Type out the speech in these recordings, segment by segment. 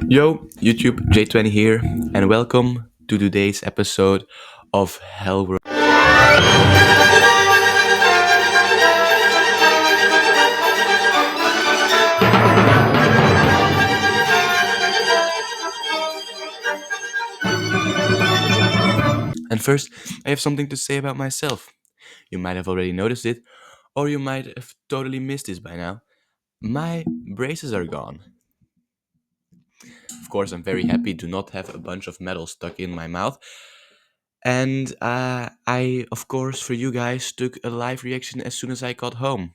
Yo, YouTube, J20 here, and welcome to today's episode of Hellworld. And first, I have something to say about myself. You might have already noticed it, or you might have totally missed this by now. My braces are gone. Of course, I'm very happy to not have a bunch of metal stuck in my mouth. And I, of course, for you guys, took a live reaction as soon as I got home.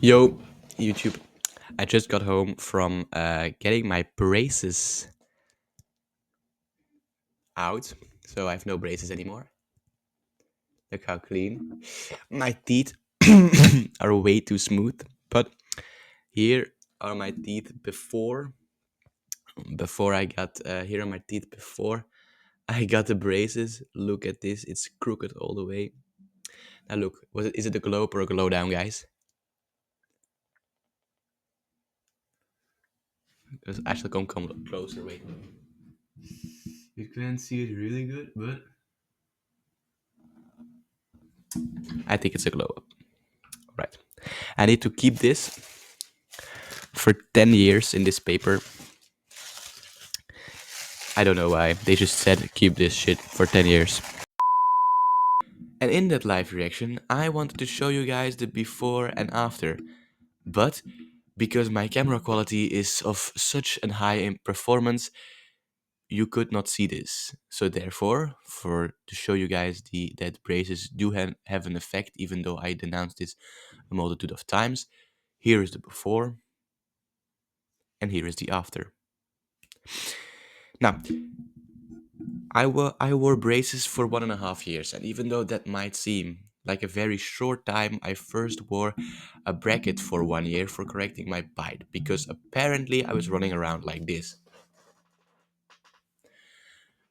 Yo, YouTube. I just got home from getting my braces out, so I have no braces anymore. Look how clean. My teeth are way too smooth, but here are my teeth before I got here are my teeth before I got the braces. Look at this, it's crooked all the way. Now look, is it a globe or a glow down, guys? Because actually come closer. Wait, you can't see it really good, but I think it's a glow up. Right. I need to keep this for 10 years in this paper. I don't know why. They just said keep this shit for 10 years. And in that live reaction, I wanted to show you guys the before and after. But because my camera quality is of such a high in performance, you could not see this. So therefore, for to show you guys that braces do have an effect, even though I denounced this a multitude of times, here is the before and here is the after. Now, I wore braces for 1.5 years, and even though that might seem like a very short time, I first wore a bracket for 1 year for correcting my bite, because apparently I was running around like this.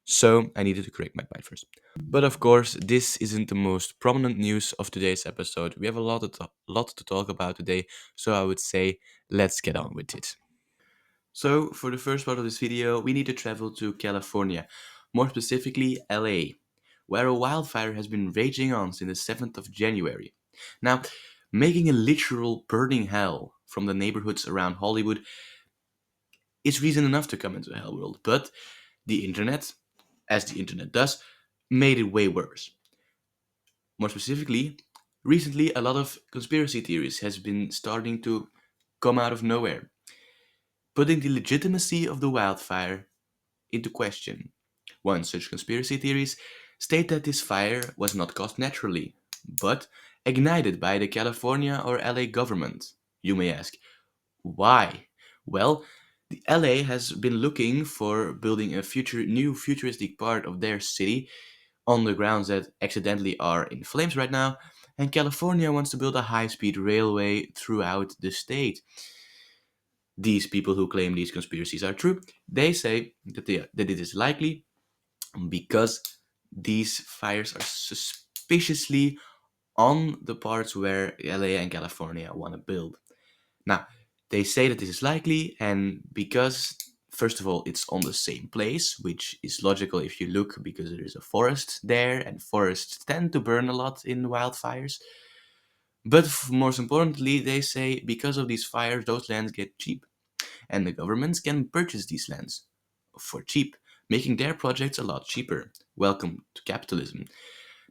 So I needed to correct my bite first. But of course, this isn't the most prominent news of today's episode. We have a lot to talk about today, so I would say let's get on with it. So, for the first part of this video, we need to travel to California, more specifically LA, where a wildfire has been raging on since the 7th of January. Now, making a literal burning hell from the neighborhoods around Hollywood is reason enough to come into the hell world, but the internet, as the internet does, made it way worse. More specifically, recently a lot of conspiracy theories has been starting to come out of nowhere, putting the legitimacy of the wildfire into question. One such conspiracy theories state that this fire was not caused naturally, but ignited by the California or LA government. You may ask, why? Well, the LA has been looking for building a new futuristic part of their city on the grounds that accidentally are in flames right now, and California wants to build a high-speed railway throughout the state. These people who claim these conspiracies are true, they say that it is likely because these fires are suspiciously on the parts where LA and California want to build. Now, they say that this is likely, and because, first of all, it's on the same place, which is logical if you look, because there is a forest there, and forests tend to burn a lot in wildfires. But most importantly, they say because of these fires, those lands get cheap, and the governments can purchase these lands for cheap, making their projects a lot cheaper. Welcome to capitalism.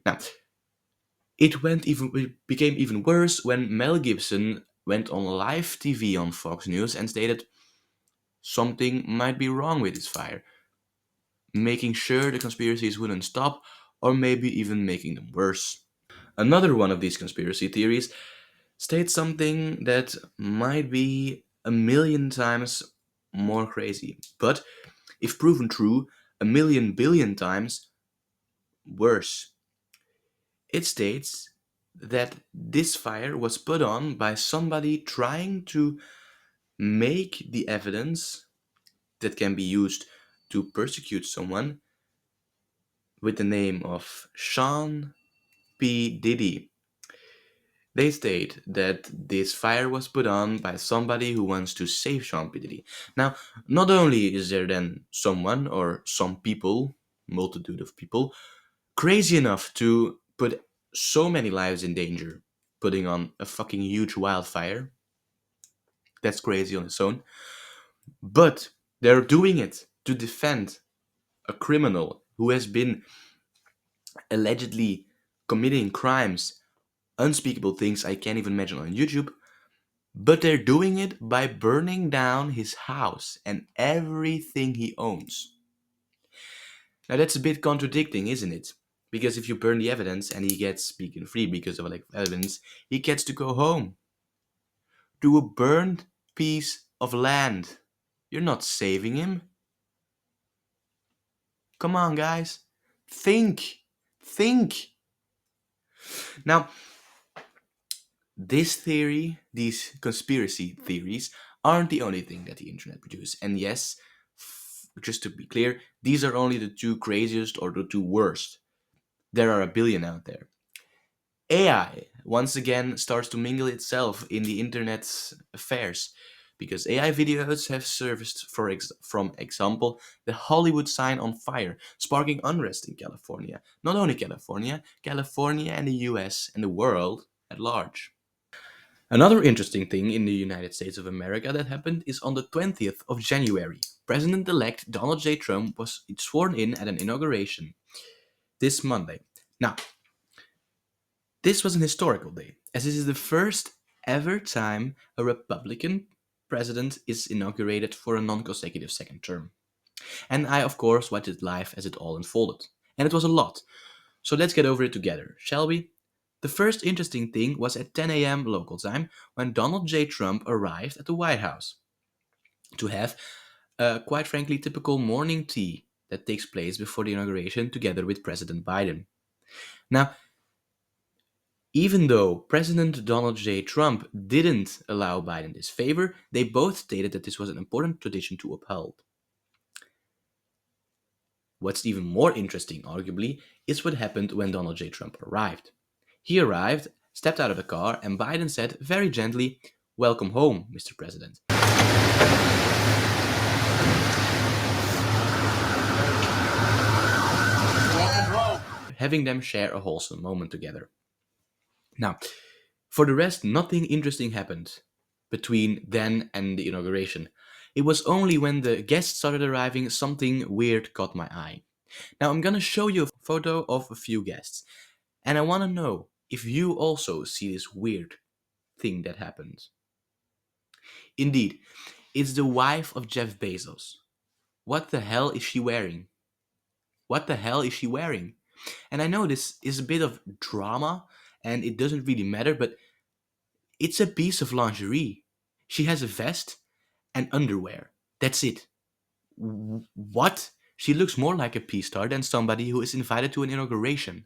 Now, it became even worse when Mel Gibson went on live TV on Fox News and stated something might be wrong with this fire, making sure the conspiracies wouldn't stop, or maybe even making them worse. Another one of these conspiracy theories states something that might be a million times more crazy, but if proven true, a million billion times worse. It states that this fire was put on by somebody trying to make the evidence that can be used to persecute someone with the name of Sean P. Diddy. They state that this fire was put on by somebody who wants to save Sean P. Diddy. Now, not only is there then someone or some people, multitude of people, crazy enough to put so many lives in danger, putting on a fucking huge wildfire, that's crazy on its own, but they're doing it to defend a criminal who has been allegedly committing crimes, unspeakable things I can't even imagine on YouTube. But they're doing it by burning down his house and everything he owns. Now that's a bit contradicting, isn't it? Because if you burn the evidence and he gets speaking free because of like evidence, he gets to go home to a burned piece of land. You're not saving him. Come on, guys. Think. Think. Now, these conspiracy theories, aren't the only thing that the internet produces. And yes, just to be clear, these are only the two craziest or the two worst. There are a billion out there. AI once again starts to mingle itself in the internet's affairs because AI videos have surfaced, from example, the Hollywood sign on fire, sparking unrest in California. Not only California, California and the US and the world at large. Another interesting thing in the United States of America that happened is on the 20th of January. President elect Donald J. Trump was sworn in at an inauguration this Monday. Now, this was an historical day, as this is the first ever time a Republican president is inaugurated for a non consecutive second term. And I, of course, watched it live as it all unfolded. And it was a lot. So let's get over it together, shall we? The first interesting thing was at 10 a.m. local time when Donald J. Trump arrived at the White House to have a quite frankly typical morning tea that takes place before the inauguration together with President Biden. Now, even though President Donald J. Trump didn't allow Biden this favor, they both stated that this was an important tradition to uphold. What's even more interesting, arguably, is what happened when Donald J. Trump arrived. He arrived, stepped out of the car, and Biden said very gently, "Welcome home, Mr. President." Having them share a wholesome moment together. Now, for the rest, nothing interesting happened between then and the inauguration. It was only when the guests started arriving something weird caught my eye. Now, I'm gonna show you a photo of a few guests, and I wanna know if you also see this weird thing that happened. Indeed, it's the wife of Jeff Bezos. What the hell is she wearing? What the hell is she wearing? And I know this is a bit of drama and it doesn't really matter, but it's a piece of lingerie. She has a vest and underwear. That's it. What? She looks more like a peace star than somebody who is invited to an inauguration.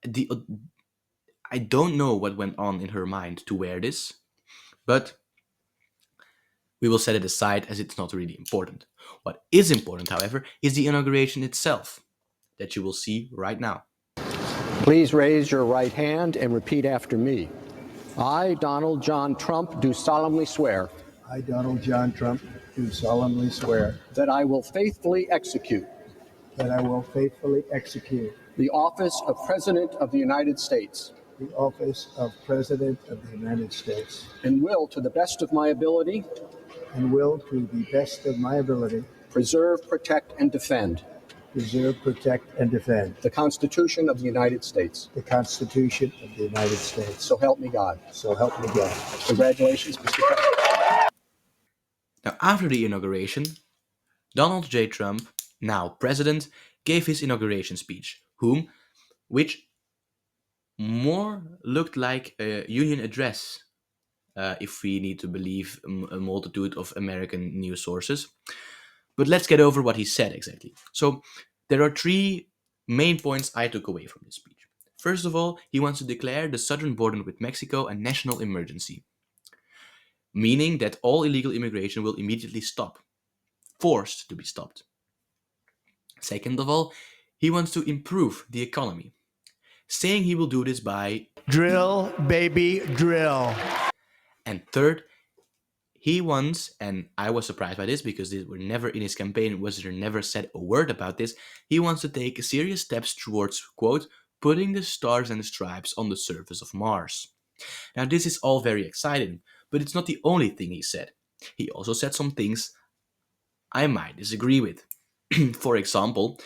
The, I don't know what went on in her mind to wear this, but we will set it aside as it's not really important. What is important, however, is the inauguration itself, that you will see right now. Please raise your right hand and repeat after me. I, Donald John Trump, do solemnly swear I, Donald John Trump, do solemnly swear that I will faithfully execute that I will faithfully execute the office of President of the United States the office of President of the United States and will, to the best of my ability, and will, to the best of my ability, preserve, protect, and defend preserve, protect, and defend the Constitution of the United States. the Constitution of the United States. So help me God. So help me God. Congratulations, Mr. President. Now, after the inauguration, Donald J. Trump, now president, gave his inauguration speech, which more looked like a union address, if we need to believe a multitude of American news sources. But let's get over what he said exactly. So, there are three main points I took away from this speech. First of all, he wants to declare the southern border with Mexico a national emergency, meaning that all illegal immigration will immediately stop, forced to be stopped. Second of all, he wants to improve the economy, saying he will do this by Drill, baby, drill. And third, he wants, and I was surprised by this because they were never in his campaign, was there never said a word about this. He wants to take serious steps towards, quote, putting the stars and the stripes on the surface of Mars. Now, this is all very exciting, but it's not the only thing he said. He also said some things I might disagree with. For example,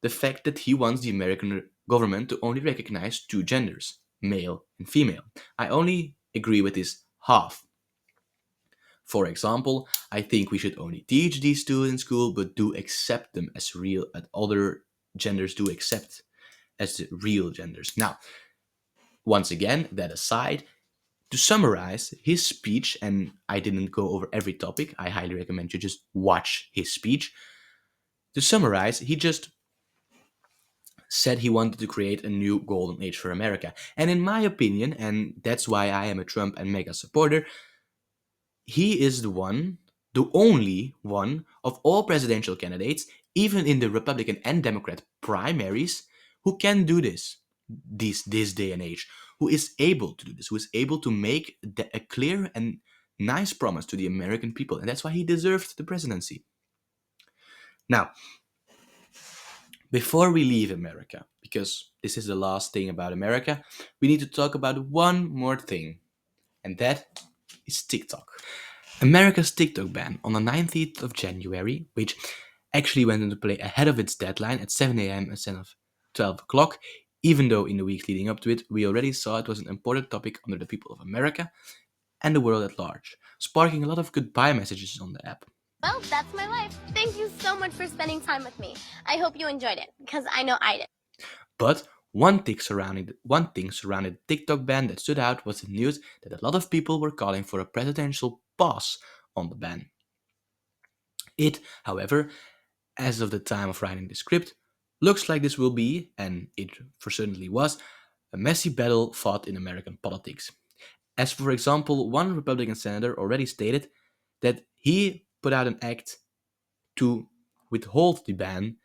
the fact that he wants the American government to only recognize two genders, male and female. I only agree with this half. For example, I think we should only teach these two in school, but do accept them as real, as other genders do accept as the real genders. Now, once again, that aside, to summarize his speech, and I didn't go over every topic, I highly recommend you just watch his speech. To summarize, he just said he wanted to create a new golden age for America. And in my opinion, and that's why I am a Trump and MAGA supporter, he is the one, the only one of all presidential candidates, even in the Republican and Democrat primaries, who can do this day and age, who is able to do this, who is able to make a clear and nice promise to the American people. And that's why he deserved the presidency. Now, before we leave America, because this is the last thing about America, we need to talk about one more thing, and that is TikTok. America's TikTok ban on the 19th of January, which actually went into play ahead of its deadline at 7 a.m. instead of 12 o'clock, even though in the weeks leading up to it, we already saw it was an important topic under the people of America and the world at large, sparking a lot of goodbye messages on the app. Well, that's my life. Thank you so much for spending time with me. I hope you enjoyed it, because I know I did. But one thing surrounding the TikTok ban that stood out was the news that a lot of people were calling for a presidential pause on the ban. It, however, as of the time of writing the script, looks like this will be, and it for certainly was, a messy battle fought in American politics. As for example, one Republican senator already stated that he put out an act to withhold the ban,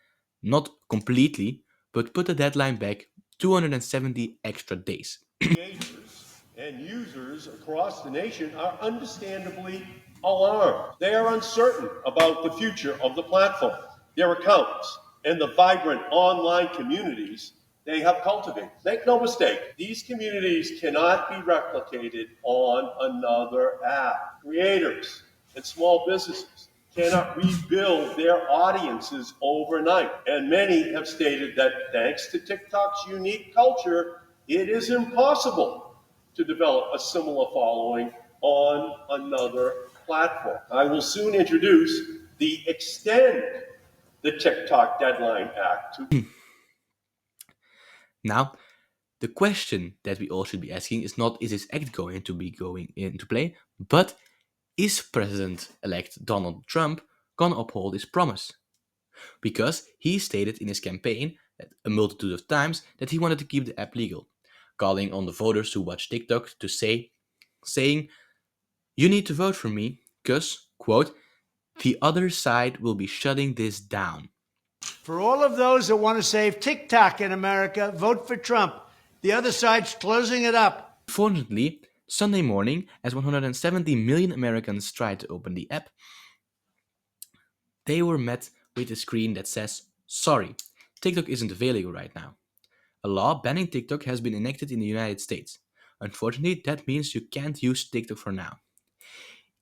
not completely, but put the deadline back 270 extra days. Creators and users across the nation are understandably alarmed. They are uncertain about the future of the platform, their accounts, and the vibrant online communities they have cultivated. Make no mistake, these communities cannot be replicated on another app. Creators and small businesses cannot rebuild their audiences overnight. And many have stated that thanks to TikTok's unique culture, it is impossible to develop a similar following on another platform. I will soon introduce the Extend the TikTok Deadline Act to Now, the question that we all should be asking is not is this act going to be going into play, but is President-elect Donald Trump gonna uphold his promise? Because he stated in his campaign that a multitude of times that he wanted to keep the app legal, calling on the voters who watch TikTok to saying, "You need to vote for me, cause, quote, the other side will be shutting this down." For all of those that want to save TikTok in America, vote for Trump. The other side's closing it up. Fortunately, Sunday morning, as 170 million Americans tried to open the app, they were met with a screen that says, "Sorry, TikTok isn't available right now." A law banning TikTok has been enacted in the United States. Unfortunately, that means you can't use TikTok for now.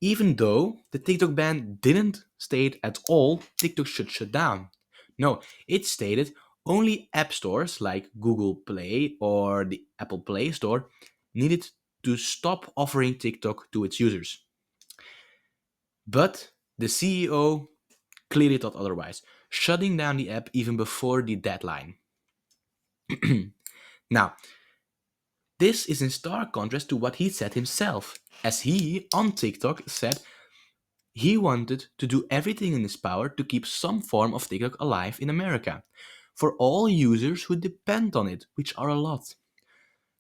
Even though the TikTok ban didn't state at all TikTok should shut down. No, it stated only app stores like Google Play or the Apple Play Store needed to stop offering TikTok to its users. But the CEO clearly thought otherwise, shutting down the app even before the deadline. Now, this is in stark contrast to what he said himself, as he, on TikTok, said he wanted to do everything in his power to keep some form of TikTok alive in America, for all users who depend on it, which are a lot.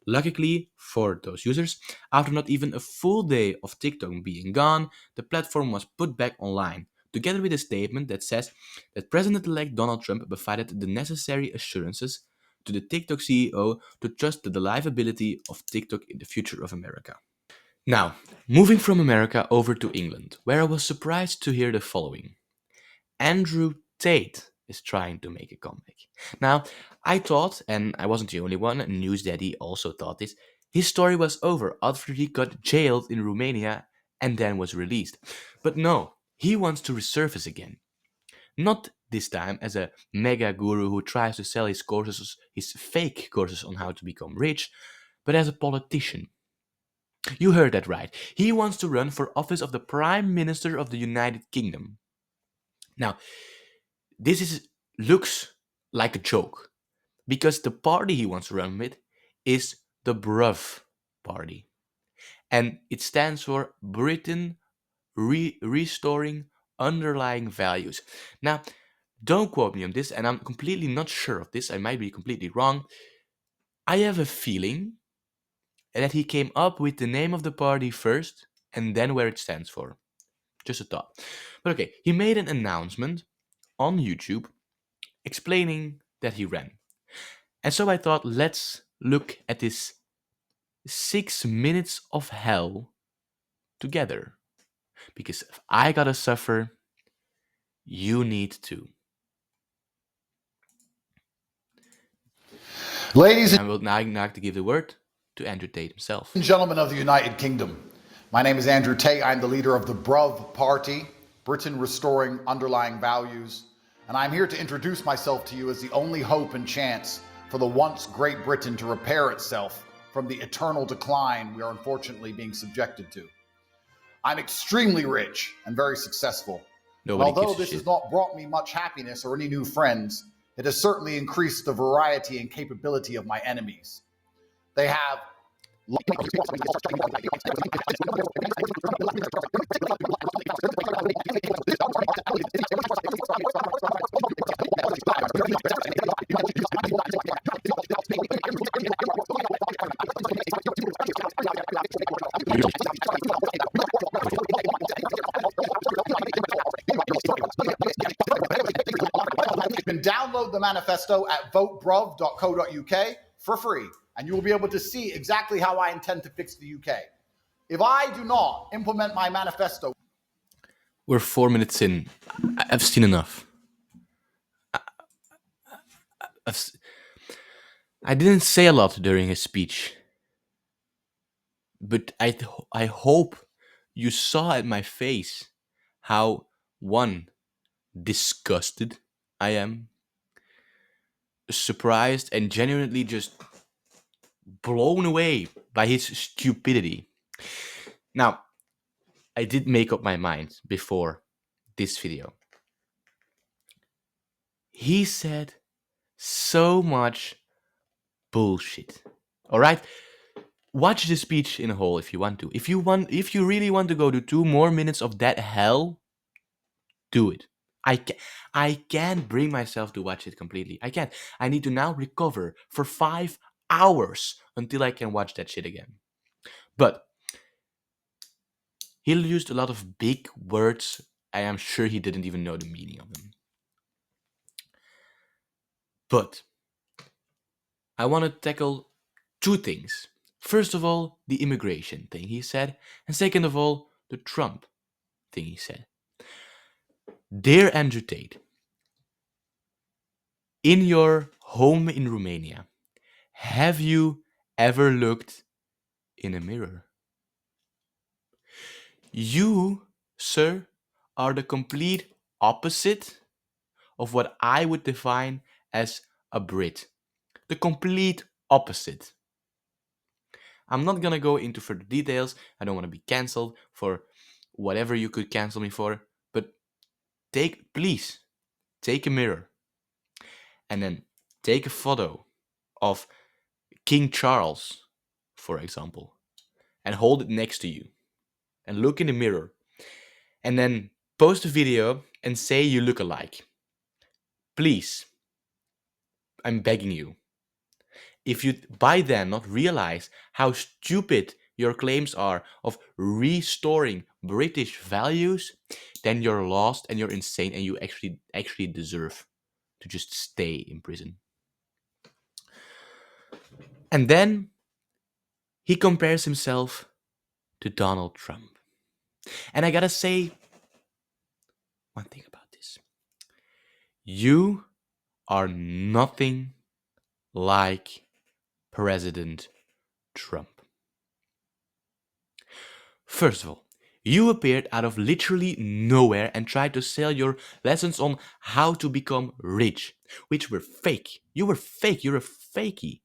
Luckily for those users, after not even a full day of TikTok being gone, the platform was put back online, together with a statement that says that President elect Donald Trump provided the necessary assurances to the TikTok CEO to trust the reliability of TikTok in the future of America. Now, moving from America over to England, where I was surprised to hear the following. Andrew Tate is trying to make a comeback. Now, I thought, and I wasn't the only one, News Daddy also thought this, his story was over after he got jailed in Romania and then was released. But no, he wants to resurface again. Not this time as a mega guru who tries to sell his courses, his fake courses on how to become rich, but as a politician. You heard that right. He wants to run for office of the Prime Minister of the United Kingdom. Now, looks like a joke because the party he wants to run with is the Bruv Party, and it stands for Britain Restoring Underlying Values. Now, don't quote me on this, and I'm completely not sure of this. I might be completely wrong. I have a feeling that he came up with the name of the party first and then where it stands for. Just a thought. But okay, he made an announcement on YouTube explaining that he ran. And so I thought, let's look at this 6 minutes of hell together. Because if I gotta suffer, you need to. Ladies And I will now have to give the word to Andrew Tate himself. and gentlemen of the United Kingdom, my name is Andrew Tate. I'm the leader of the Bruv Party, Britain Restoring Underlying Values, and I'm here to introduce myself to you as the only hope and chance for the once Great Britain to repair itself from the eternal decline we are unfortunately being subjected to. I'm extremely rich and very successful. Nobody And although gives a this shit. has not brought me much happiness or any new friends, it has certainly increased the variety and capability of my enemies. They have You can download the manifesto at votebruv.co.uk for free, and you will be able to see exactly how I intend to fix the UK. If I do not implement my manifesto, We're 4 minutes in. I've seen enough. I didn't say a lot during his speech, but I hope you saw at my face how, one, disgusted I am, surprised, and genuinely just blown away by his stupidity. Now, I did make up my mind before this video. He said so much bullshit. All right? Watch the speech in whole if you want to. If you really want to go to 2 more minutes of that hell, do it. I can't bring myself to watch it completely. I can't. I need to now recover for 5 hours until I can watch that shit again. But he used a lot of big words. I am sure he didn't even know the meaning of them. But I want to tackle 2 things. First of all, the immigration thing he said, and second of all, the Trump thing he said. Dear Andrew Tate, in your home in Romania, have you ever looked in a mirror? You, sir, are the complete opposite of what I would define as a Brit. The complete opposite. I'm not gonna go into further details. I don't want to be cancelled for whatever you could cancel me for. But please, take a mirror and then take a photo of King Charles, for example, and hold it next to you and look in the mirror and then post a video and say you look alike. Please, I'm begging you. If you by then not realize how stupid your claims are of restoring British values, then you're lost and you're insane and you actually deserve to just stay in prison. And then he compares himself to Donald Trump. And I gotta say one thing about this. You are nothing like President Trump. First of all, you appeared out of literally nowhere and tried to sell your lessons on how to become rich, which were fake. You were fake. You're a fakey.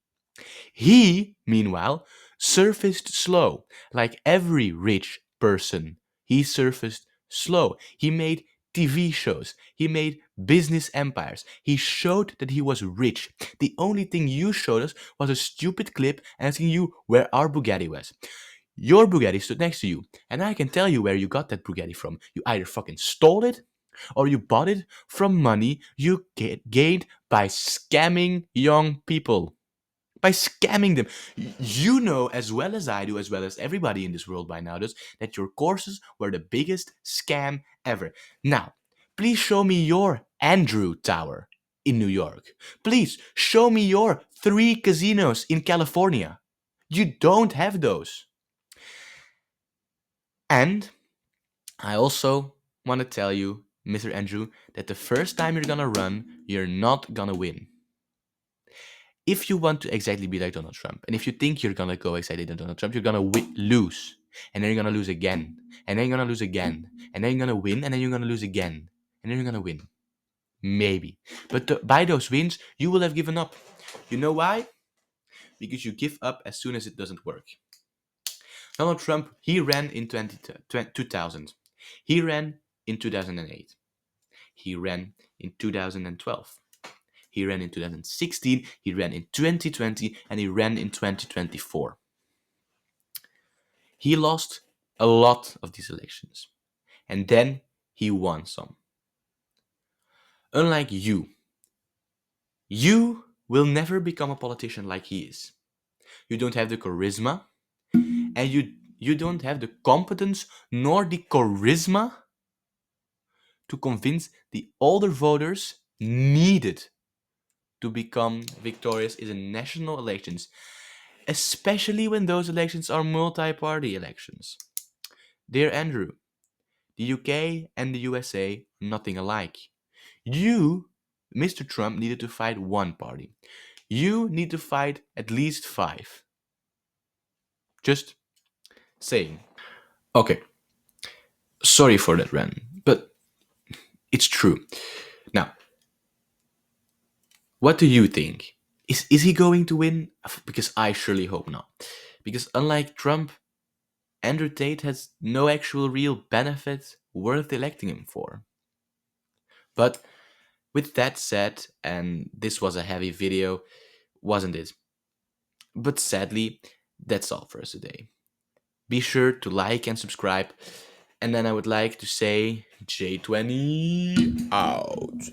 He, meanwhile, surfaced slow, like every rich person. He surfaced slow. He made TV shows. He made business empires. He showed that he was rich. The only thing you showed us was a stupid clip asking you where our Bugatti was. Your Bugatti stood next to you, and I can tell you where you got that Bugatti from. You either fucking stole it, or you bought it from money you gained by scamming young people. By scamming them. You know as well as I do, as well as everybody in this world by now does, that your courses were the biggest scam ever. Now, please show me your Andrew Tower in New York. Please show me your 3 casinos in California. You don't have those. And I also want to tell you, Mr. Andrew, that the first time you're gonna run, you're not gonna win. If you want to exactly be like Donald Trump, and if you think you're gonna go exactly like Donald Trump, you're gonna lose. And then you're gonna lose again. And then you're gonna lose again. And then you're gonna win, and then you're gonna lose again. And then you're gonna win. Maybe. But by those wins, you will have given up. You know why? Because you give up as soon as it doesn't work. Donald Trump, he ran in 2000. He ran in 2008. He ran in 2012. He ran in 2016, he ran in 2020, and he ran in 2024. He lost a lot of these elections. And then he won some. Unlike you will never become a politician like he is. You don't have the charisma, and you don't have the competence nor the charisma to convince the older voters needed to become victorious in the national elections, especially when those elections are multi-party elections. Dear Andrew, the UK and the USA are nothing alike. You, Mr. Trump, needed to fight one party. You need to fight at least 5. Just saying. Okay, sorry for that rant, but it's true. Now, what do you think? Is he going to win? Because I surely hope not. Because unlike Trump, Andrew Tate has no actual real benefit worth electing him for. But with that said, and this was a heavy video, wasn't it? But sadly, that's all for us today. Be sure to like and subscribe. And then I would like to say J20 out.